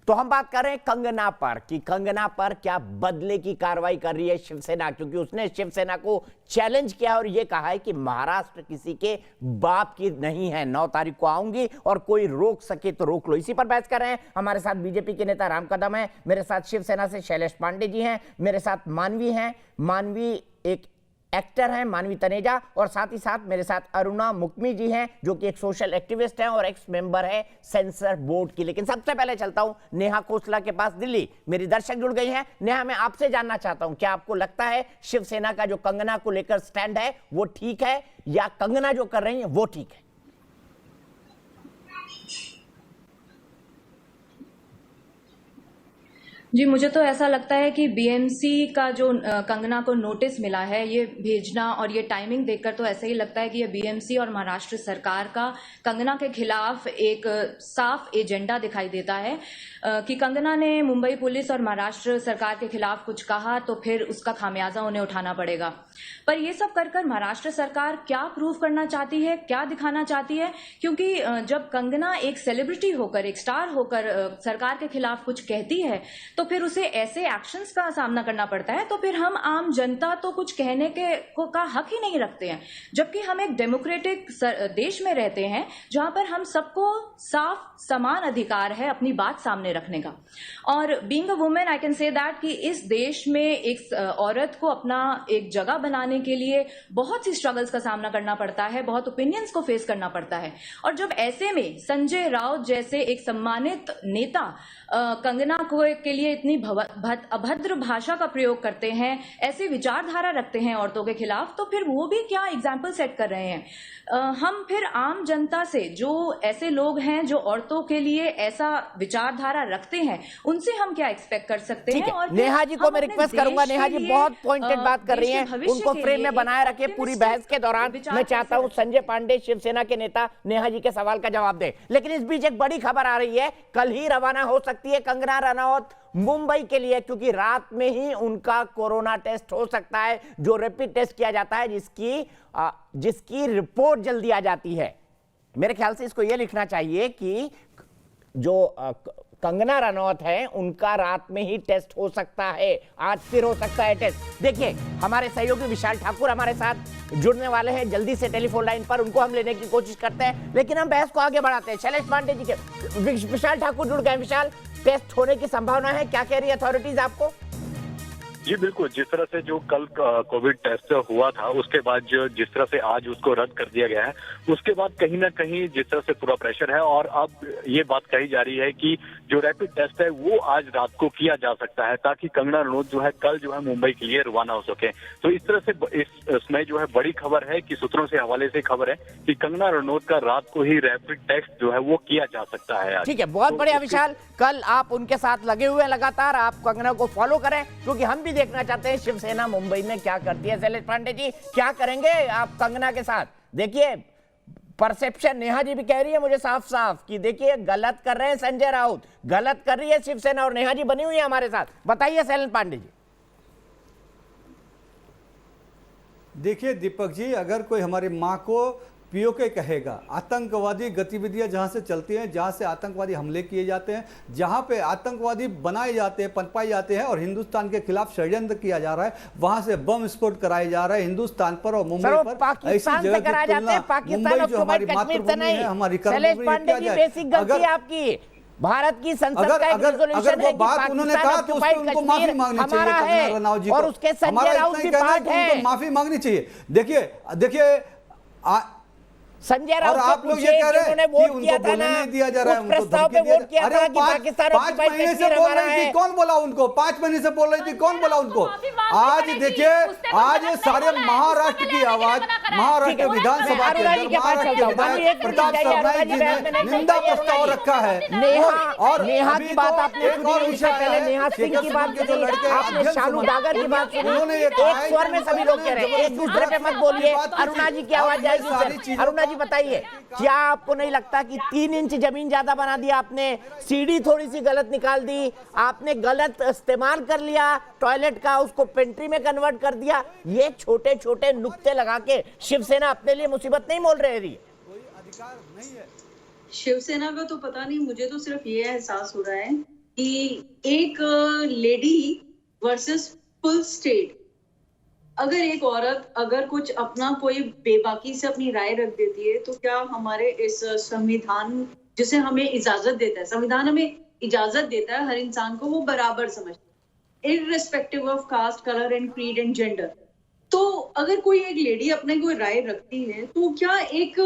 तो हम बात कर रहे हैं कंगना पर कि कंगना पर क्या बदले की कार्रवाई कर रही है शिवसेना, क्योंकि उसने शिवसेना को चैलेंज किया और यह कहा है कि महाराष्ट्र किसी के बाप की नहीं है, 9 तारीख को आऊंगी और कोई रोक सके तो रोक लो। इसी पर बहस कर रहे हैं। हमारे साथ बीजेपी के नेता राम कदम है, मेरे साथ शिवसेना से शैलेश पांडे जी हैं, मेरे साथ मानवी हैं, मानवी एक एक्टर हैं, मानवी तनेजा, और साथ ही साथ मेरे साथ अरुणा मुक्मी जी हैं जो कि एक सोशल एक्टिविस्ट हैं और एक्स मेंबर है सेंसर बोर्ड की। लेकिन सबसे पहले चलता हूं नेहा खोसला के पास दिल्ली। मेरी दर्शक जुड़ गई हैं। नेहा, मैं आपसे जानना चाहता हूं, क्या आपको लगता है शिवसेना का जो कंगना को लेकर स्टैंड है वो ठीक है, या कंगना जो कर रही है वो ठीक है? जी, मुझे तो ऐसा लगता है कि बीएमसी का जो कंगना को नोटिस मिला है, ये भेजना और ये टाइमिंग देखकर तो ऐसा ही लगता है कि ये बीएमसी और महाराष्ट्र सरकार का कंगना के खिलाफ एक साफ एजेंडा दिखाई देता है कि कंगना ने मुंबई पुलिस और महाराष्ट्र सरकार के खिलाफ कुछ कहा तो फिर उसका खामियाजा उन्हें उठाना पड़ेगा। पर ये सब कर महाराष्ट्र सरकार क्या प्रूव करना चाहती है, क्या दिखाना चाहती है? क्योंकि जब कंगना एक सेलिब्रिटी होकर, एक स्टार होकर सरकार के खिलाफ कुछ कहती है तो फिर उसे ऐसे एक्शंस का सामना करना पड़ता है, तो फिर हम आम जनता तो कुछ कहने का हक ही नहीं रखते हैं। जबकि हम एक डेमोक्रेटिक देश में रहते हैं जहां पर हम सबको साफ समान अधिकार है अपनी बात सामने रखने का। और being a women I can say that कि इस देश में एक औरत को अपना एक जगह बनाने के लिए बहुत सी स्ट्रगल्स का सामना करना पड़ता है, बहुत ओपिनियंस को फेस करना पड़ता है। और जब ऐसे में संजय राउत जैसे एक सम्मानित नेता कंगना को के लिए इतनी अभद्र भाषा का प्रयोग करते हैं, ऐसी विचारधारा रखते हैं औरतों के खिलाफ, तो फिर वो भी क्या एग्जाम्पल सेट कर रहे हैं? हम फिर आम जनता से, जो ऐसे लोग हैं जो औरतों के लिए ऐसा विचारधारा रखते हैं, उनसे हम क्या एक्सपेक्ट कर सकते हैं? और नेहा जी को मैं रिक्वेस्ट करूंगा, नेहा जी बहुत पॉइंटेड बात कर रही हैं, उनको फ्रेम में बनाए रखे पूरी बहस के दौरान। मैं चाहता हूं संजय पांडे शिवसेना के नेता नेहा जी के सवाल का जवाब दे। लेकिन इस बीच एक बड़ी खबर आ रही है, कल ही रवाना हो सकती है कंगना रनौत मुंबई के लिए, क्योंकि रात में ही उनका कोरोना टेस्ट हो सकता है, जो रैपिड टेस्ट किया जाता है, जिसकी रिपोर्ट जल्दी आ जाती है। मेरे ख्याल से इसको यह लिखना चाहिए कि जो कंगना रनौत है उनका रात में ही टेस्ट हो सकता है, आज फिर हो सकता है टेस्ट। देखिए, हमारे सहयोगी विशाल ठाकुर हमारे साथ जुड़ने वाले हैं जल्दी से टेलीफोन लाइन पर, उनको हम लेने की कोशिश करते हैं, लेकिन हम बहस को आगे बढ़ाते हैं। शैलेश पांडे जी के विशाल ठाकुर जुड़ गए। विशाल, टेस्ट होने की संभावना है, क्या कह रही है अथॉरिटीज आपको? जी बिल्कुल, जिस तरह से जो कल कोविड टेस्ट हुआ था उसके बाद जो जिस तरह से आज उसको रद्द कर दिया गया है, उसके बाद कहीं ना कहीं जिस तरह से पूरा प्रेशर है, और अब ये बात कही जा रही है कि जो रैपिड टेस्ट है वो आज रात को किया जा सकता है, ताकि कंगना रनौत जो है कल जो है मुंबई के लिए रवाना हो सके। तो इस तरह से इसमें जो है बड़ी खबर है कि सूत्रों से हवाले से खबर है कि कंगना रनौत का रात को ही रैपिड टेस्ट जो है वो किया जा सकता है। ठीक है, बहुत बढ़िया विशाल, कल आप उनके साथ लगे हुए लगातार, आप कंगना को फॉलो करें, क्योंकि हम भी देखना चाहते हैं शिवसेना मुंबई में क्या करती है। शैलेश पांडे जी, क्या करेंगे आप कंगना के साथ? देखिए, परसेप्शन नेहा जी भी कह रही है मुझे साफ साफ कि देखिए गलत कर रहे हैं संजय राउत, गलत कर रही है शिवसेना, और नेहा जी बनी हुई है हमारे साथ। बताइए शैलेश पांडे जी। देखिए दीपक जी, अगर कोई हमारी माँ को पीओके कहेगा, आतंकवादी गतिविधियां जहां से चलती हैं, जहां से आतंकवादी हमले किए जाते हैं, जहां पे आतंकवादी बनाए जाते हैं, पनपाए जाते हैं और हिंदुस्तान के खिलाफ षड्यंत्र किया जा रहा है, वहां से बम विस्फोट कराए जा रहे हैं हिंदुस्तान पर और मुंबई पर। पाकिस्तान से कराए जाते हैं, मुंबई जो हमारी मातृभूमि है, हमारी कर्मभूमि आपकी भारत की संसद का एक अगर वो बात उन्होंने कहा तो उनको माफी मांगनी चाहिए रनौत जी को, और उसके संजय राउत भी पार्ट है, माफी मांगनी चाहिए। देखिए संजय राउत, और आप लोग ये कह रहे हैं कि उनको बोलने नहीं दिया जा रहा है, उनको धमकी दिया जा रहा है। अरे 5 महीने से बोल रही थी, कौन बोला उनको? 5 महीने से बोल रही थी, कौन बोला उनको? आज देखिए, आज ये सारे महाराष्ट्र की आवाज, महाराष्ट्र विधानसभा के अंदर महाराष्ट्र के विधायक प्रताप सरनाईक जी ने निंदा प्रस्ताव रखा है। और नेहा की बात आपने पहले नेहा सिंह की बात जो लड़के, आपने शालू डागर की बात सुनी, उन्होंने एक स्वर में सभी लोग कह रहे हैं एक दूसरे पे मत बोलिए, अरुणा जी की आवाज जाएगी। अरुणा बताइए, क्या आपको नहीं लगता कि 3 इंच जमीन ज्यादा बना दिया आपने, सीढ़ी थोड़ी सी गलत निकाल दी, आपने गलत इस्तेमाल कर लिया टॉयलेट का, उसको पेंट्री में कन्वर्ट कर दिया, ये छोटे छोटे नुक्ते लगा के शिवसेना अपने लिए मुसीबत नहीं मोल रही? कोई अधिकार नहीं है शिवसेना का, तो पता नहीं, मुझे तो सिर्फ ये एहसास हो रहा है कि एक लेडी वर्सेस फुल स्टेट। अगर एक औरत अगर कुछ अपना कोई बेबाकी से अपनी राय रख देती है, तो क्या हमारे इस संविधान जिसे हमें इजाजत देता है, संविधान हमें इजाजत देता है हर इंसान को वो बराबर समझता है, irrespective of caste, colour and creed and gender. तो अगर कोई एक लेडी अपने कोई राय रखती है, तो क्या एक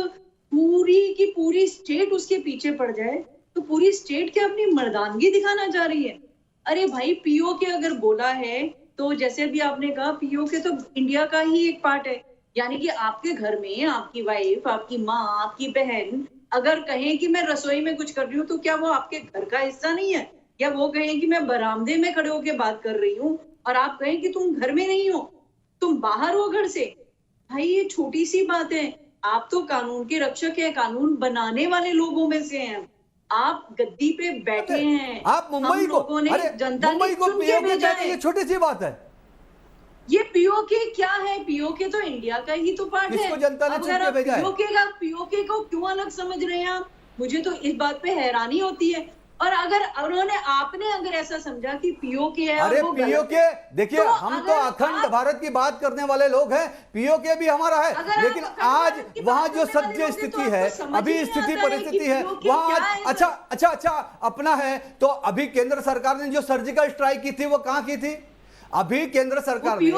पूरी की पूरी स्टेट उसके पीछे पड़ जाए? तो पूरी स्टेट क्या अपनी मर्दानगी दिखाना चाह रही है? अरे भाई, पीओके अगर बोला है, तो जैसे भी आपने कहा, पीओके तो इंडिया का ही एक पार्ट है। यानी कि आपके घर में आपकी वाइफ, आपकी माँ, आपकी बहन अगर कहें कि मैं रसोई में कुछ कर रही हूँ, तो क्या वो आपके घर का हिस्सा नहीं है? या वो कहें कि मैं बरामदे में खड़े होकर बात कर रही हूँ और आप कहें कि तुम घर में नहीं हो, तुम बाहर हो घर से? भाई, ये छोटी सी बात है। आप तो कानून के रक्षक हैं, कानून बनाने वाले लोगों में से हैं। आप गद्दी पे बैठे हैं, आप मुंबई को, जनता मुंबई को पीओके कहते हैं, ये छोटी सी बात है। ये पीओके क्या है? पीओके तो इंडिया का ही तो पार्ट है। इसको जनता ने चुन के भेजा है। पीओके को क्यों अलग समझ रहे हैं आप? मुझे तो इस बात पे हैरानी होती है। और अगर आपने अगर ऐसा समझा कि पीओके है, अरे पीओके देखिए, हम तो अखंड भारत की बात करने वाले लोग हैं, पीओके भी हमारा है, लेकिन आज वहां जो सत्य स्थिति है, अभी स्थिति परिस्थिति है वहां अच्छा अपना है। तो अभी केंद्र सरकार ने जो सर्जिकल स्ट्राइक की थी वो कहां की थी? अभी केंद्र सरकार ने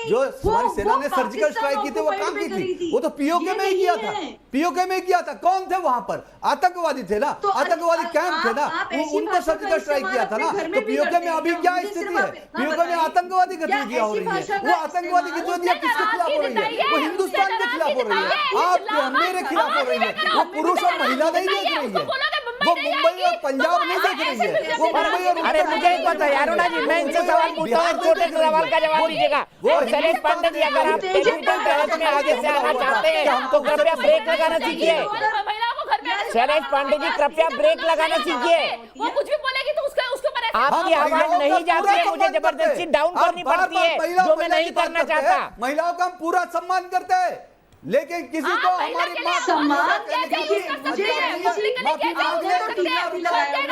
जो हमारी सेना ने सर्जिकल स्ट्राइक की थी वो कहां की थी? वो तो पीओके में ही किया था। पीओके में किया था। कौन थे वहां पर? आतंकवादी थे ना, आतंकवादी कैंप थे ना, उनको सर्जिकल स्ट्राइक किया था ना। तो पीओके में अभी क्या स्थिति है? पीओके में आतंकवादी गतिविधियां हो रही है। वो आतंकवादी गतिविधियां किसके खिलाफ हो रही है? वो हिंदुस्तान के खिलाफ हो रही है, आपके मेरे खिलाफ हो रही है। वो पुरुष और महिला नहीं देख रही है, वो मुंबई और पंजाब नहीं देख रही है, वो मुंबई और अरे मुझे एक बात है अरुणा जी, मैं इनसे सवाल पूछता हूँ, छोटे से सवाल का जवाब दीजिएगा। शैलेश पांडे जी, अगर आप टेलीविजन टॉवर्स में आगे से आना चाहते हैं तो कृपया ब्रेक लगाना सीखिए। शैलेश पांडे जी, कृपया ब्रेक लगाना सीखिए। वो कुछ भी बोलेगी तो उसके ऊपर आपकी आवाज नहीं जाती है, मुझे जबरदस्ती डाउन करनी पड़ती है, जो मैं नहीं करना चाहता। महिलाओं का हम पूरा सम्मान करते हैं, लेकिन किसी को हमारी मां सम्मान।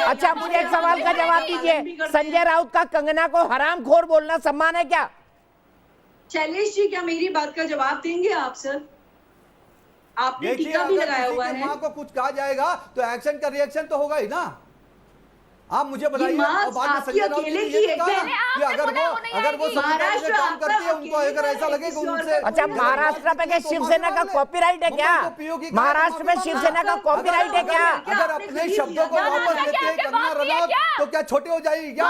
अच्छा, मुझे एक सवाल का जवाब दीजिए। संजय राउत का कंगना को हरामखोर बोलना सम्मान है क्या? शैलेश जी, क्या मेरी बात का जवाब देंगे आप सर? आपने टीका भी लगाया हुआ है। मां को कुछ कहा जाएगा तो एक्शन का रिएक्शन तो होगा ही ना। आप मुझे बताइए, और बाद में संजय राउत जी ये कहा कि अगर वो संविधान से काम करती है, उनको अगर ऐसा लगे कि उनसे। अच्छा, महाराष्ट्र पे क्या शिवसेना का कॉपीराइट है क्या? महाराष्ट्र में शिवसेना का कॉपीराइट है क्या? अगर अपने शब्दों को वापस लेते हैं कंगना रनौत, तो क्या छोटे हो जाएगी क्या?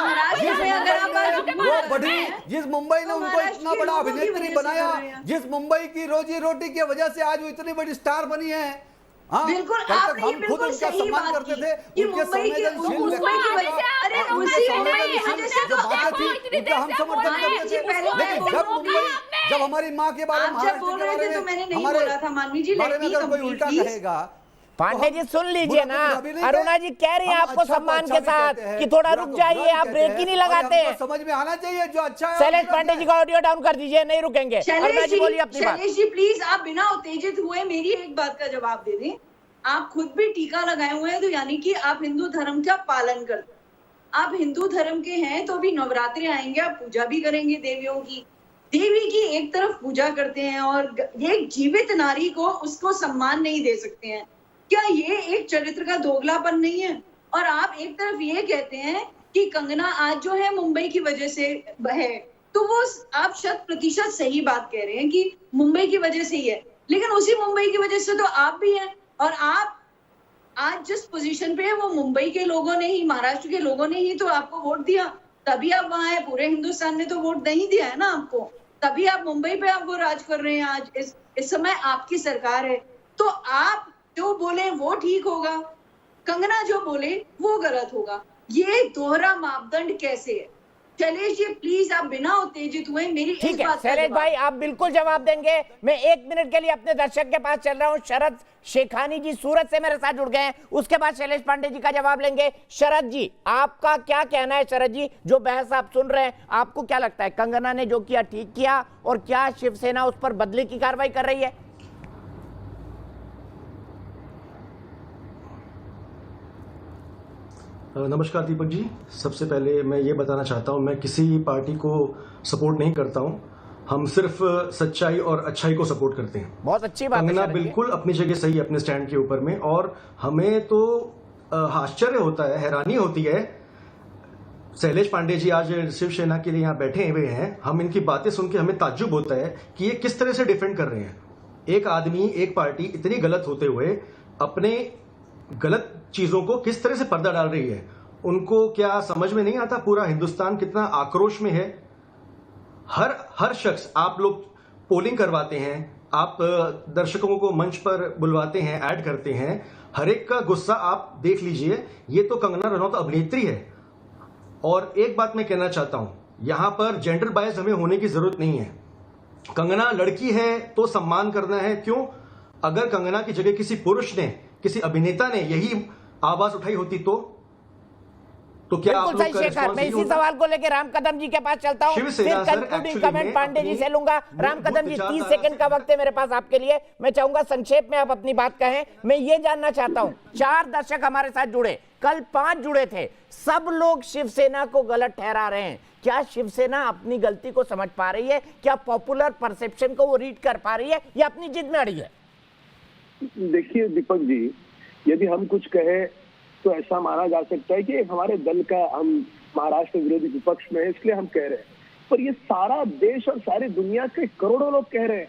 वो बढ़ी, जिस मुंबई ने उनको इतना बड़ा अभिनेत्री बनाया, जिस मुंबई की रोजी रोटी की वजह से आज वो इतनी बड़ी स्टार बनी है। हाँ, बिल्कुल, हम खुद उनका सम्मान करते थे, उनके संवेदनशील हम समर्थन करते थे। लेकिन जब हमारी माँ के बारे में, हमारे में अगर कोई उल्टा कहेगा, पांडे जी सुन लीजिए ना, अरुणा जी कह रही है आपको सम्मान के साथ कि थोड़ा रुक जाइए, आप ब्रेक ही नहीं लगाते हैं। समझ में आना चाहिए जो अच्छा है। शैलेश पांडे जी का ऑडियो डाउन कर दीजिए, नहीं रुकेंगे। अरुणा जी बोलिए अपनी बात। शैलेश जी प्लीज, आप बिना उत्तेजित हुए मेरी एक बात का जवाब दे दें। आप खुद भी टीका लगाए हुए हैं, तो यानी कि आप हिंदू धर्म का पालन करते हैं। आप हिंदू धर्म के हैं तो अभी नवरात्रि आएंगे, आप पूजा भी करेंगे देवियों की। देवी की एक तरफ पूजा करते हैं और एक जीवित नारी को उसको सम्मान नहीं दे सकते हैं। क्या ये एक चरित्र का दोगलापन नहीं है? और आप एक तरफ ये कहते हैं कि कंगना आज जो है मुंबई की वजह से है, तो वो आप 100% सही बात कह रहे हैं कि मुंबई की वजह से ही है, लेकिन उसी मुंबई की वजह से तो आप भी हैं। और आप आज जिस पोजीशन पे है, वो मुंबई के लोगों ने ही, महाराष्ट्र के लोगों ने ही तो आपको वोट दिया, तभी आप वहां हैं। पूरे हिंदुस्तान ने तो वोट नहीं दिया है ना आपको, तभी आप मुंबई पे आपको राज कर रहे हैं। आज इस समय आपकी सरकार है, तो आप जो बोले वो ठीक होगा, कंगना जो बोले वो गलत होगा। ये दोहरा मापदंड कैसे है? शैलेश जी प्लीज, आप बिना उत्तेजित हुए मेरी ठीक है। शैलेश भाई आप बिल्कुल जवाब देंगे। मैं 1 मिनट के लिए अपने दर्शक के पास चल रहा हूं। शरद शेखानी जी सूरत से मेरे साथ जुड़ गए हैं, उसके बाद शैलेश पांडे जी का जवाब लेंगे। शरद जी, आपका क्या कहना है? शरद जी, जो बहस आप सुन रहे हैं, आपको क्या लगता है कंगना ने जो किया ठीक किया, और क्या शिवसेना उस पर बदले की कार्रवाई कर रही है? नमस्कार दीपक जी। सबसे पहले मैं ये बताना चाहता हूँ, मैं किसी पार्टी को सपोर्ट नहीं करता हूँ। हम सिर्फ सच्चाई और अच्छाई को सपोर्ट करते हैं। बहुत अच्छी बात है। कंगना बिल्कुल अपनी जगह सही है अपने स्टैंड के ऊपर में, और हमें तो आश्चर्य होता है, हैरानी होती है। शैलेश पांडे जी आज शिवसेना के लिए यहाँ बैठे हुए हैं, हम इनकी बातें सुन के हमें ताज्जुब होता है कि ये किस तरह से डिफेंड कर रहे हैं। एक आदमी, एक पार्टी इतनी गलत होते हुए अपने गलत चीजों को किस तरह से पर्दा डाल रही है। उनको क्या समझ में नहीं आता पूरा हिंदुस्तान कितना आक्रोश में है। हर शख्स, आप लोग पोलिंग करवाते हैं, आप दर्शकों को मंच पर बुलवाते हैं, ऐड करते हैं, हर एक का गुस्सा आप देख लीजिए। ये तो कंगना रनौत अभिनेत्री है। और एक बात मैं कहना चाहता हूं, यहां पर जेंडर बायस हमें होने की जरूरत नहीं है। कंगना लड़की है तो सम्मान करना है। क्यों? अगर कंगना की जगह किसी पुरुष ने, किसी अभिनेता ने यही आवाज उठाई होती तो क्या आप लोग शेखर, मैं इसी सवाल को लेकर राम कदम जी के पास चलता हूं, फिर कंक्लूडिंग कमेंट पांडे जी से लूंगा। राम कदम जी 30 सेकंड का वक्त है मेरे पास आपके लिए। मैं चाहूंगा संक्षेप में आप अपनी बात कहें। मैं ये जानना चाहता हूं, 4 दर्शक हमारे साथ जुड़े, कल 5 जुड़े थे, सब लोग शिवसेना को गलत ठहरा रहे हैं। क्या शिवसेना अपनी गलती को समझ पा रही है? क्या पॉपुलर परसेप्शन को वो रीड कर पा रही है या अपनी जिद में अड़ी है? देखिए दीपक जी, यदि हम कुछ कहें तो ऐसा माना जा सकता है कि हमारे दल का, हम महाराष्ट्र विरोधी विपक्ष में है इसलिए हम कह रहे हैं, पर ये सारा देश और सारी दुनिया के करोड़ों लोग कह रहे हैं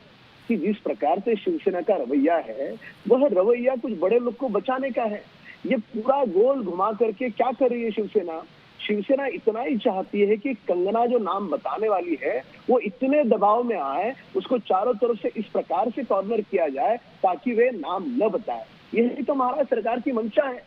कि जिस प्रकार से शिवसेना का रवैया है, वह रवैया कुछ बड़े लोग को बचाने का है। ये पूरा गोल घुमा करके क्या कर रही है शिवसेना? शिवसेना इतना ही चाहती है कि कंगना जो नाम बताने वाली है वो इतने दबाव में आए, उसको चारों तरफ से इस प्रकार से कॉर्नर किया जाए ताकि वे नाम न बताए। यही तो महाराष्ट्र सरकार की मंशा है।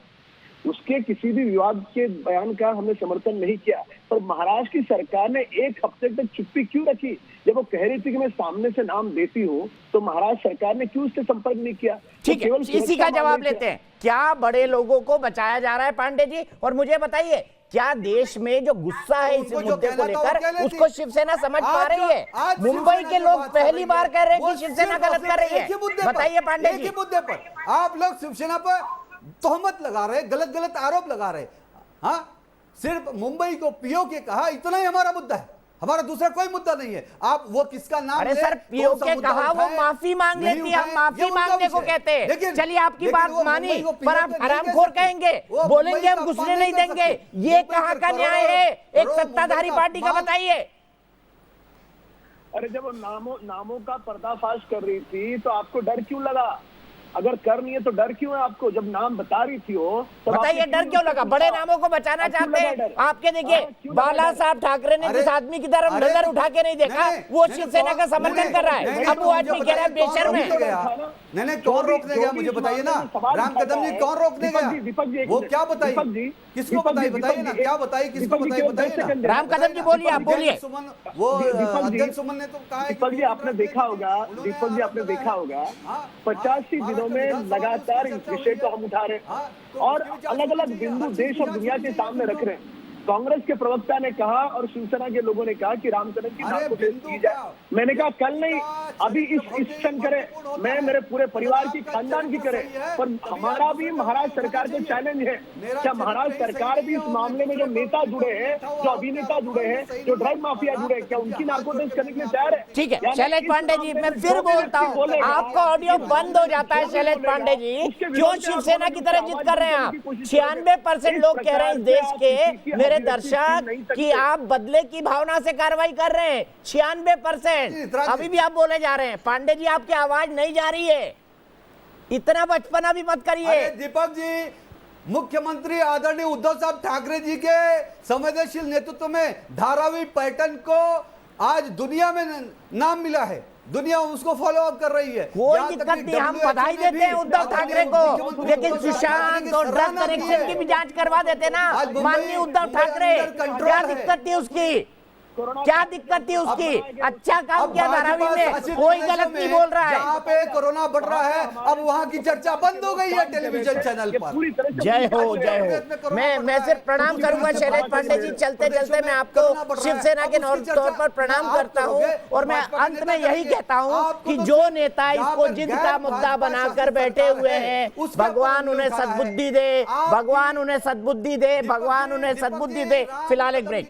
उसके किसी भी विवाद के बयान का हमने समर्थन नहीं किया, पर महाराष्ट्र की सरकार ने 1 हफ्ते तक चुप्पी क्यों रखी? जब वो कह रही थी कि मैं सामने से नाम देती हूँ, तो महाराष्ट्र सरकार ने क्यों उससे संपर्क नहीं किया? ठीक है, इसी का जवाब लेते हैं। क्या बड़े लोगों को बचाया जा रहा है पांडे जी? और मुझे बताइए, क्या देश में जो गुस्सा है इस मुद्दे को लेकर, उसको शिवसेना समझ पा रही है? मुंबई के लोग पहली बार कह रहे हैं कि शिवसेना गलत कर रही है। बताइए पांडे जी। मुद्दे पर आप लोग शिवसेना पर तोहमत लगा रहे, गलत गलत आरोप लगा रहे। हाँ, सिर्फ मुंबई को पीओ के कहा, इतना ही हमारा मुद्दा है, हमारा दूसरा कोई मुद्दा नहीं है। आप वो किसका नाम? अरे सर, पीओ के कहा, वो माफी मांग लेती है, हम माफी मांगने को कहते हैं। चलिए आपकी बात मानी, पर आप हरामखोर कहेंगे, बोलेंगे हम घुसने नहीं देंगे। ये कहाँ का न्याय है एक सत्ताधारी पार्टी का? बताइए। अरे जब वो नामों का पर्दाफाश कर रही थी तो आपको डर क्यों लगा? अगर कर नहीं है तो डर क्यों है आपको? जब नाम बता रही थी वो, तो बताइए डर क्यों लगा? बड़े नामों को बचाना चाहते हैं आपके। देखिए, बाला साहब ठाकरे ने जिस आदमी की तरफ नजर उठा के नहीं देखा, वो शिवसेना का समर्थन कर रहा है। अब वो आदमी कह रहा है बेशर्म है। नहीं, कौन रोकने गया? मुझे बताइए ना, राम कदम जी, कौन रोकने गया? वो क्या बताइए, किसको बताइए? बताइए ना, क्या बताइए, किसको बताइए ना। राम कदम जी बोलिए, आप बोलिए। वो अध्यक्ष सुमन ने तो कहा है। दीपक जी आपने देखा होगा, 85 दिनों में लगातार इस विषय को हम उठा रहे हैं और अलग अलग बिंदु देश और दुनिया के सामने रख रहे हैं। कांग्रेस के प्रवक्ता ने कहा और शिवसेना के लोगों ने कहा कि राम कदम की नाम को टेस्ट की जाए। मैंने कहा कल नहीं, अभी इस क्षण करे, मैं मेरे पूरे परिवार की, खानदान की करे। पर हमारा भी महाराष्ट्र सरकार को चैलेंज है, क्या महाराष्ट्र सरकार भी इस मामले में जो नेता जुड़े हैं, जो अभिनेता जुड़े हैं, जो ड्रग माफिया जुड़े हैं, क्या उनकी नार्को टेस्ट करने के लिए तैयार है? ठीक है शैलेश पांडे जी, मैं फिर बोलता हूँ, आपका ऑडियो बंद हो जाता है। शैलेश पांडे जी, क्यों शिवसेना की तरह जिद कर रहे हैं आप? 96% लोग कह रहे हैं इस देश के मेरे दर्शक कि आप बदले की भावना से कार्रवाई कर रहे हैं। 96% अभी भी आप बोले जा रहे हैं। पांडे जी, आपकी आवाज नहीं जा रही है, इतना बचपना भी मत करिए। दीपक जी, मुख्यमंत्री आदरणीय उद्धव साहब ठाकरे जी के संवेदनशील नेतृत्व में धारावी पैटर्न को आज दुनिया में नाम मिला है, दुनिया उसको फॉलो अप कर रही है। कोई दिक्कत नहीं, हम बधाई देते हैं उद्धव ठाकरे को, लेकिन सुशांत और ड्रग कनेक्शन की भी जांच करवा देते ना माननीय उद्धव ठाकरे। क्या दिक्कत थी उसकी? क्या दिक्कत थी उसकी? अच्छा काम किया धारावी में, कोई गलत नहीं बोल रहा है। जहाँ पे कोरोना बढ़ रहा है अब वहाँ की चर्चा बंद हो गई है टेलीविजन चैनल पर। जय हो, जय हो। मैं सिर्फ प्रणाम करूंगा शैलेश पांडे जी। चलते चलते मैं आपको शिवसेना के तौर पर प्रणाम करता हूं और मैं अंत में यही कहता हूं कि जो नेता इसको जिद का मुद्दा बनाकर बैठे हुए हैं, भगवान उन्हें सद्बुद्धि दे, भगवान उन्हें सद्बुद्धि दे, भगवान उन्हें सद्बुद्धि दे। फिलहाल एक ब्रेक।